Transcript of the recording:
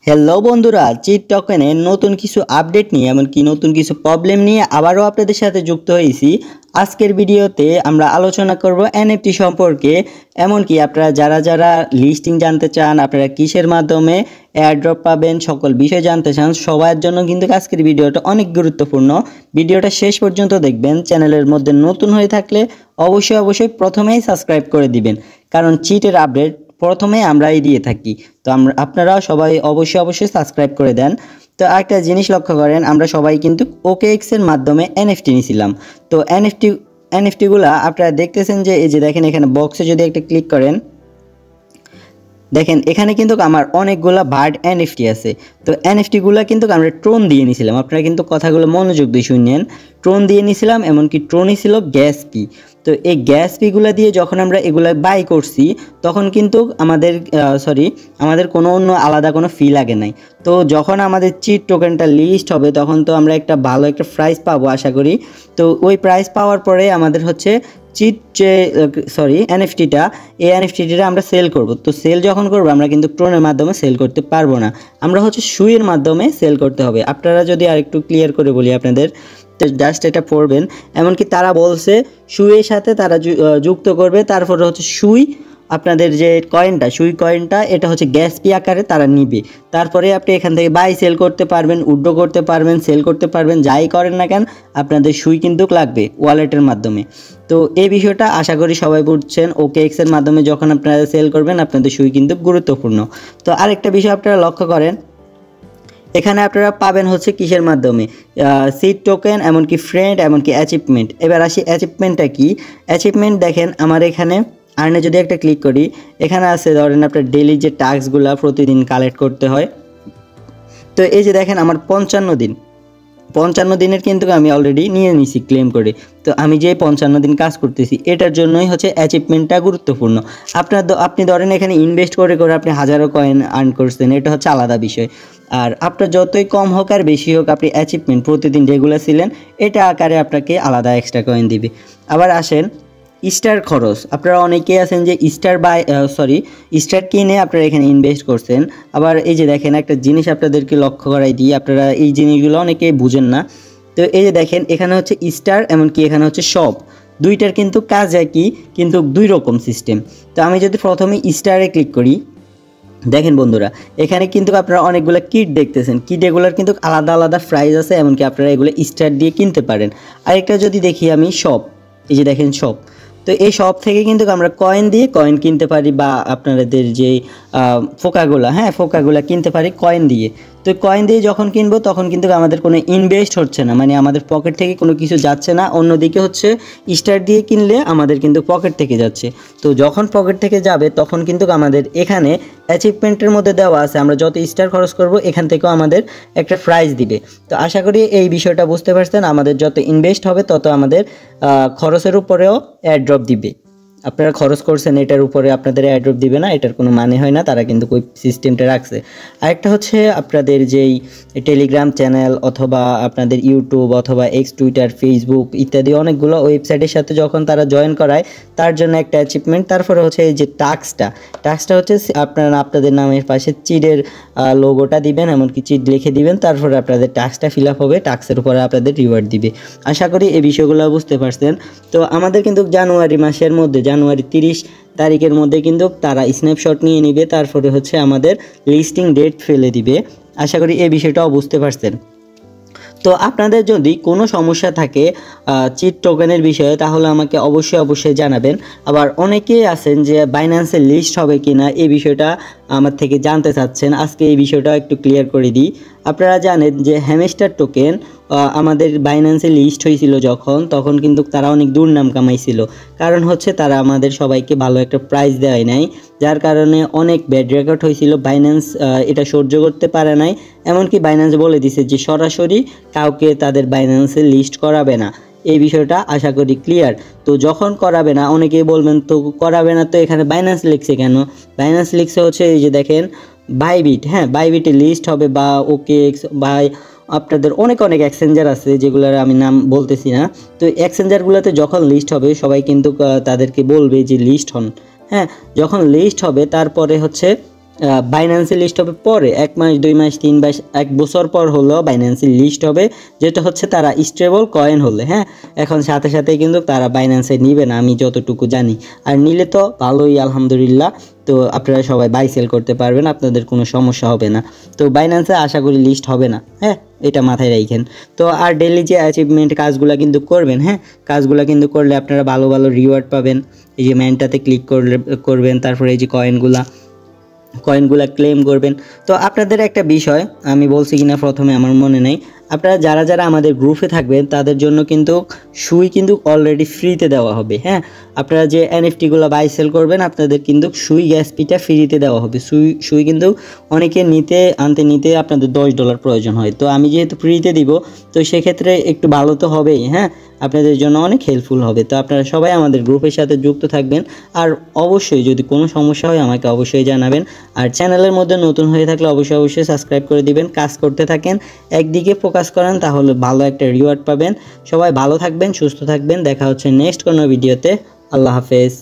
Hello বন্ধুরা, cheat টোকেনের নতুন কিছু আপডেট নিয়ে এমনকি নতুন কিছু প্রবলেম নিয়ে আবারও আপনাদের সাথে যুক্ত হয়েছি। আজকের ভিডিওতে আমরা আলোচনা করব এনএফটি সম্পর্কে, এমনকি আপনারা যারা লিস্টিং জানতে চান, আপনারা কিসের মাধ্যমে এয়ারড্রপ পাবেন, সকল বিষয় জানতে চান, সবার জন্য কিন্তু আজকের ভিডিওটা অনেক গুরুত্বপূর্ণ। ভিডিওটা শেষ পর্যন্ত দেখবেন। চ্যানেলের মধ্যে নতুন হয়ে থাকলে অবশ্যই প্রথমেই সাবস্ক্রাইব করে দিবেন, কারণ চিটের আপডেট প্রথমে আমরাই দিয়ে থাকি। তো আপনারা সবাই অবশ্যই সাবস্ক্রাইব করে দেন। তো একটা জিনিস লক্ষ্য করেন, আমরা সবাই কিন্তু OKX এর মাধ্যমে এনএফটি নিয়েছিলাম। তো এনএফটিগুলা আপনারা দেখতেছেন যে এই যে দেখেন, এখানে বক্সে যদি একটা ক্লিক করেন, দেখেন এখানে কিন্তু আমার অনেকগুলা বার্ড এনএফটি আছে। তো এনএফটিগুলা কিন্তু আমরা ট্রোন দিয়ে নিয়েছিলাম। আপনারা কিন্তু কথাগুলো মনোযোগ দিয়ে শুনলেন। ট্রোন দিয়ে নিয়েছিলাম, এমনকি ট্রোনই ছিল গ্যাস পি। তো এই গ্যাস পিগুলা দিয়ে যখন আমরা এগুলা বাই করছি, তখন কিন্তু আমাদের কোনো অন্য আলাদা কোনো ফি লাগে নাই। তো যখন আমাদের চিট টোকেনটা লিস্ট হবে, তখন তো আমরা একটা ভালো একটা প্রাইস পাবো আশা করি। তো ওই প্রাইস পাওয়ার পরে আমাদের হচ্ছে এনএফটিটা আমরা সেল করব। তো সেল যখন করবো, আমরা কিন্তু ট্রোনের মাধ্যমে সেল করতে পারবো না, আমরা হচ্ছে সুইয়ের মাধ্যমে সেল করতে হবে। আপনারা যদি আরেকটু ক্লিয়ার করে বলি আপনাদের, জাস্ট এটা পড়বেন। এমনকি তারা বলছে সুইয়ের সাথে তারা যুক্ত করবে, তারপরে হচ্ছে সুই আপনাদের যে সুই কয়েনটা এটা হচ্ছে গ্যাস পি আকারে তারা নিবে। তারপরে আপনি এখান থেকে বাই সেল করতে পারবেন, উইথড্র করতে পারবেন, সেল করতে পারবেন, যাই করেন না কেন আপনাদের সুই কিন্তু লাগবে ওয়ালেটের মাধ্যমে। তো এই বিষয়টা আশা করি সবাই বুঝছেন। OKX এর মাধ্যমে যখন আপনারা সেল করবেন, আপনাদের সুই কিন্তু গুরুত্বপূর্ণ। তো আরেকটা বিষয় আপনারা লক্ষ্য করেন, এখানে আপনারা পাবেন হচ্ছে কিসের মাধ্যমে, সিট টোকেন, এমনকি ফ্রেন্ড, এমনকি অ্যাচিভমেন্ট। এবার আসি অ্যাচিভমেন্টটা কি। অ্যাচিভমেন্ট দেখেন আমার এখানে আর্নে যদি একটা ক্লিক করি, এখানে আছে ধরেন আপনার ডেইলি যে টাস্কগুলো প্রতিদিন কালেক্ট করতে হয়। তো এই যে দেখেন আমার 55 দিনের কিন্তু আমি অলরেডি নিয়ে নিছি ক্লেম করে। তো আমি যে 55 দিন কাজ করতেছি, এটার জন্যই হচ্ছে অ্যাচিভমেন্টটা গুরুত্বপূর্ণ। আপনি ধরেন এখানে ইনভেস্ট করে আপনি হাজারো কয়েন আর্ন করছেন, এটা হচ্ছে আলাদা বিষয়। আর আপনার যতই কম হোক আর বেশি হোক, আপনি অ্যাচিভমেন্ট প্রতিদিন রেগুলার ছিলেন, এটা আকারে আপনাকে আলাদা এক্সট্রা কয়েন দিবে। আবার আসেন স্টার খরচ। আপনারা অনেকেই আছেন যে স্টার কিনে আপনারা এখানে ইনভেস্ট করছেন। আবার এই যে দেখেন একটা জিনিস আপনাদেরকে লক্ষ্য করাই দিই, আপনারা এই জিনিসগুলো অনেকেই বুঝেন না। তো এই যে দেখেন এখানে হচ্ছে স্টার, এমনকি এখানে হচ্ছে শপ, দুইটার কিন্তু কাজ একই, কিন্তু দুই রকম সিস্টেম। তো আমি যদি প্রথমে স্টারে ক্লিক করি, দেখেন বন্ধুরা এখানে কিন্তু আপনারা অনেকগুলো কিট দেখতেছেন। কিট এগুলোর কিন্তু আলাদা প্রাইস আছে, এমনকি আপনারা এগুলো স্টার দিয়ে কিনতে পারেন। আরেকটা যদি দেখি আমি শপ, এই যে দেখেন শপ। তো এই শপ থেকে কিন্তু আমরা কয়েন দিয়ে কয়েন কিনতে পারি, বা আপনাদের যে ফোকাগুলা কিনতে পারি কয়েন দিয়ে। তো কয়েন দিয়ে যখন কিনবো, তখন কিন্তু আমাদের কোনো ইনভেস্ট হচ্ছে না, মানে আমাদের পকেট থেকে কোনো কিছু যাচ্ছে না। অন্যদিকে হচ্ছে স্টার দিয়ে কিনলে আমাদের কিন্তু পকেট থেকে যাচ্ছে। তো যখন পকেট থেকে যাবে, তখন কিন্তু আমাদের এখানে অ্যাচিভমেন্টের মধ্যে দেওয়া আছে, আমরা যত স্টার খরচ করব এখান থেকেও আমাদের একটা প্রাইজ দিবে। তো আশা করি এই বিষয়টা বুঝতে পারছেন। আমাদের যত ইনভেস্ট হবে, তত আমাদের খরচের উপরেও এয়ারড্রপ দিবে। আপনারা খরচ করছেন, এটার উপরে আপনাদের এয়ারড্রপ দিবে না, এটার কোনো মানে হয় না। তারা কিন্তু ওই সিস্টেমটা রাখছে। আরেকটা হচ্ছে আপনাদের যেই টেলিগ্রাম চ্যানেল, অথবা আপনাদের ইউটিউব, অথবা এক্স, টুইটার, ফেসবুক ইত্যাদি অনেকগুলো ওয়েবসাইটের সাথে যখন তারা জয়েন করায়, তার জন্য একটা অ্যাচিভমেন্ট। তারপরে হচ্ছে এই যে টাস্কটা হচ্ছে আপনাদের নামের পাশে চিটের লোগোটা দিবেন, এমনকি চিট লিখে দিবেন, তারপরে আপনাদের টাস্কটা ফিল আপ হবে, টাস্কের উপরে আপনাদের রিওয়ার্ড দিবে। আশা করি এই বিষয়গুলো বুঝতে পারছেন। তো আমাদের কিন্তু জানুয়ারি 30 তারিখের মধ্যে কিন্তু তারা স্ন্যাপশট নিয়ে নিবে, তারপরে হচ্ছে আমাদের লিস্টিং ডেট ফেলে দিবে। আশা করি এই বিষয়টাও বুঝতে পারছেন। তো আপনাদের যদি কোনো সমস্যা থাকে চিট টোকেনের বিষয়ে, তাহলে আমাকে অবশ্যই জানাবেন। আবার অনেকেই আছেন যে বাইন্যান্সের লিস্ট হবে কিনা, এই বিষয়টা আমার থেকে জানতে চাচ্ছেন। আজকে এই বিষয়টা একটু ক্লিয়ার করে দিই। আপনারা জানেন যে হ্যামস্টার টোকেন আমাদের বাইন্যান্সে লিস্ট হয়েছিল তখন কিন্তু তারা অনেক দুর্নাম কামাইছিল। কারণ হচ্ছে তারা আমাদের সবাইকে ভালো একটা প্রাইস দেওয়াই নাই, যার কারণে অনেক ব্যাড রেকর্ড হয়েছিল। বাইন্যান্স এটা সহ্য করতে পারে নাই, এমনকি বাইন্যান্স বলে দিছে যে সরাসরি কাউকে তাদের বাইন্যান্সে লিস্ট করাবে না। এই বিষয়টা আশা করি ক্লিয়ার। তো যখন করাবে না, অনেকেই বলবেন তো করাবে না, তো এখানে বাইন্যান্স লিখছে কেন? বাইন্যান্স লিখছে হচ্ছে এই যে দেখেন বাইবিট, বাইবিটে লিস্ট হবে, বা OKX, বা আপনাদের অনেক এক্সচেঞ্জার আছে যেগুলোর আমি নাম বলতেছি না। তো এক্সচেঞ্জারগুলোতে যখন লিস্ট হবে, সবাই কিন্তু তাদেরকে বলবে যে লিস্ট হন। যখন লিস্ট হবে, তারপরে হচ্ছে বাইন্যান্সে লিস্ট হবে পরে 1 মাস 2 মাস 3 মাস 1 বছর পর হলেও বাইন্যান্সে লিস্ট হবে, যেটা হচ্ছে তারা স্টেবল কয়েন হলে। হ্যাঁ, এখন সাথে সাথে কিন্তু তারা বাইন্যান্সে নিবে না আমি যতটুকু জানি, আর নিলে তো ভালোই আলহামদুলিল্লাহ। তো আপনারা সবাই বাই সেল করতে পারবেন, আপনাদের কোনো সমস্যা হবে না। তো বাইন্যান্সে আশা করি লিস্ট হবে না, হ্যাঁ এটা মাথায় রাখেন। তো আর ডেইলি যে অ্যাচিভমেন্ট কাজগুলো কিন্তু করবেন, হ্যাঁ কাজগুলো কিন্তু করলে আপনারা ভালো ভালো রিওয়ার্ড পাবেন। এই যে ম্যানটাতে ক্লিক করবেন, তারপরে এই যে কয়েনগুলা ক্লেম করবেন। তো আপনাদের একটা বিষয় আমি বলছি কিনা প্রথমে আমার মনে নেই, আপনারা যারা যারা আমাদের গ্রুপে থাকবেন তাদের জন্য কিন্তু সুই কিন্তু অলরেডি ফ্রিতে দেওয়া হবে। হ্যাঁ, আপনারা যে এনএফটিগুলো বাই সেল করবেন আপনাদের কিন্তু সুই গ্যাস ফিটা ফ্রিতে দেওয়া হবে। সুই কিন্তু অনেকে নিতে আপনাদের $10 প্রয়োজন হয়, তো আমি যেহেতু ফ্রিতে দিব তো সেক্ষেত্রে একটু ভালো তো হবেই। হ্যাঁ, আপনাদের জন্য অনেক হেল্পফুল হবে। তো আপনারা সবাই আমাদের গ্রুপের সাথে যুক্ত থাকবেন, আর অবশ্যই যদি কোনো সমস্যা হয় আমাকে অবশ্যই জানাবেন। আর চ্যানেলের মধ্যে নতুন হয়ে থাকলে অবশ্যই সাবস্ক্রাইব করে দিবেন। কাজ করতে থাকেন, একদিকে ফোকাস করেন, তাহলে ভালো একটা রিওয়ার্ড পাবেন। সবাই ভালো থাকবেন, সুস্থ থাকবেন, দেখা হচ্ছে নেক্সট কোনো ভিডিওতে। আল্লাহ হাফেজ।